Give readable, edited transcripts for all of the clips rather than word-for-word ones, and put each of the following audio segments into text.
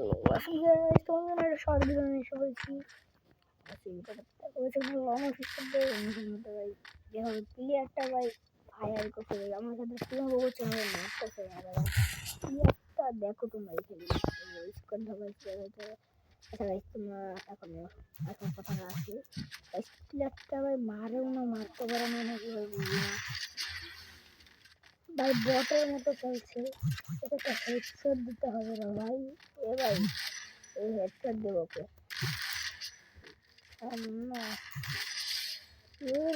Hello guys, তোমাদের একটা short video নিয়ে এসে বলছি। লং সিস্টেম ভাই যেভাবে প্লেয়ারটা ভাই ফায়ার করতে ভাই আমার সাথে কিভাবে হচ্ছে আমার মারতেছে প্লেয়ারটা দেখো তোমরা এখানে স্কোয়াড ভাবে আচ্ছা গাইস তোমরা এখন এখন কথাটা আসি প্লেয়ারটা ভাই মারেও না মারতে পারে না কিভাবে বুঝি না ভাই বটের মতো চলছে। এটা একটা হেডশট দিতে হবে না ভাই। এ ভাই এই হেডশট দেবো ওকে না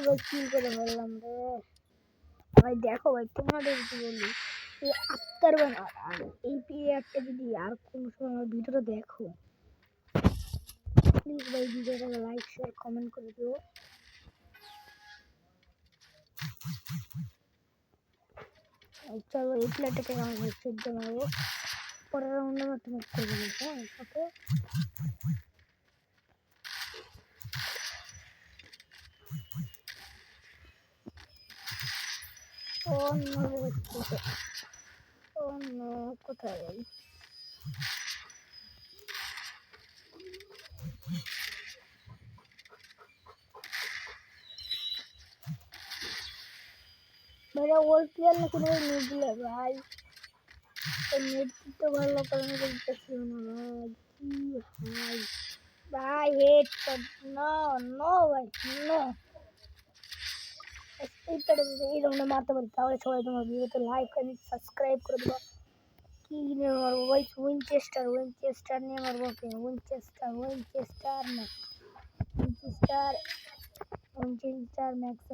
ভাই কি করে বললাম রে ভাই। দেখো ভাই তোমাদের কি বলি এই আত্মার আর এই প্লেয়ারটা যদি আর কোনো সময় আমার ভিডিওটা দেখো প্লিজ ভাই ভিডিওটাকে লাইক শেয়ার কমেন্ট করে দিও। চলো এই প্লেয়ারটাকে আমার হেডশট দিয়ে মারবো। পরের রাউন্ডে আমার তুমি করবো না হ্যাঁ ওকে। অন্য কোথায় যাই मेरा ओल्ड प्लेयर लेकिन वो मिडिल है भाई तो मिड तो भालो करने को चाहिए ना भाई भाई हेड पर नो नो भाई नो এই রাউন্ডে মারতে পারি তাহলে সবাই তোমার ভিডিওতে লাইক এন্ড সাবস্ক্রাইব করে দিবা। কি নিয়ে মারবো ভাই উইনচেস্টার নিয়ে মারবো ওকে উইনচেস্টার না উইনচেস্টার ম্যাক্স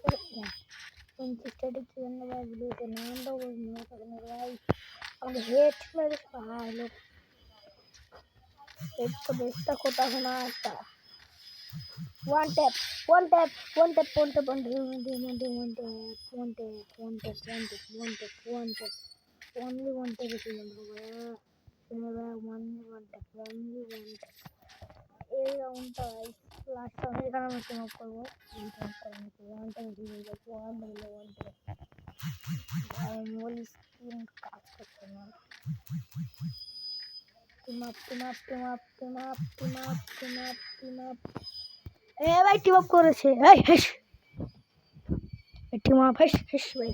7 উইনচেস্টারটা কি জন্য ভাই ভিডিওতে নাম দাও ভাই আমাদের হেড মেরে ভাই লোক हेड को देखता खोता होना आता one tap only one tap is এই রাউন্ডটা লাস্ট রাউন্ডে এখানে আমি টিম আপ করবো মোল স্ক্রিন কাজ করছে না। टीम अप ए भाई टीम अप করেছে এই হেশ टीम अप হেশ ভাই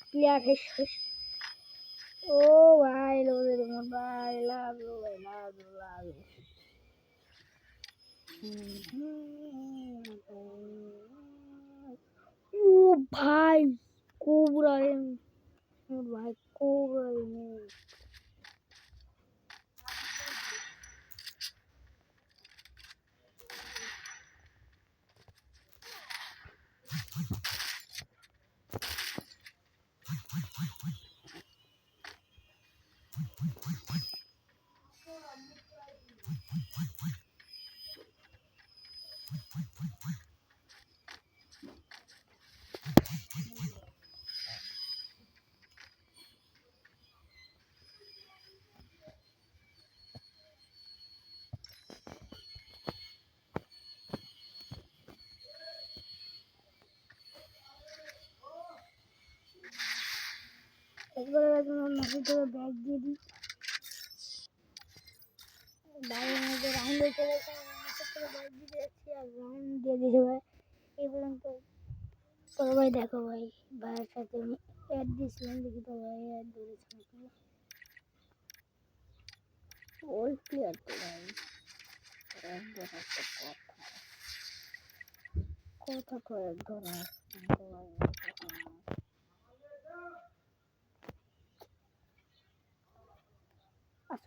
প্লেয়ার হেশ ও ভাই লোদের মন ভাই লাভ ও ভাই কোবরা ভাই কোবরা একবার তোমার মাসে থেকে ব্যাগ দিয়ে দিই বাইরের মধ্যে রাউন্ড হয়ে চলে ব্যাগ দিতে যাচ্ছি আর রাউন্ড দিয়ে দিয়েছে ভাই এই পর্যন্ত। তো ভাই দেখো ভাই ভাইয়ের সাথে আমি অ্যাড দিয়েছিলাম দেখি তো ভাই অ্যাড ধরেছে নাকি ওই প্লেয়ার তো ভাই অ্যাড ধরার তো কথা কয়েক ধরা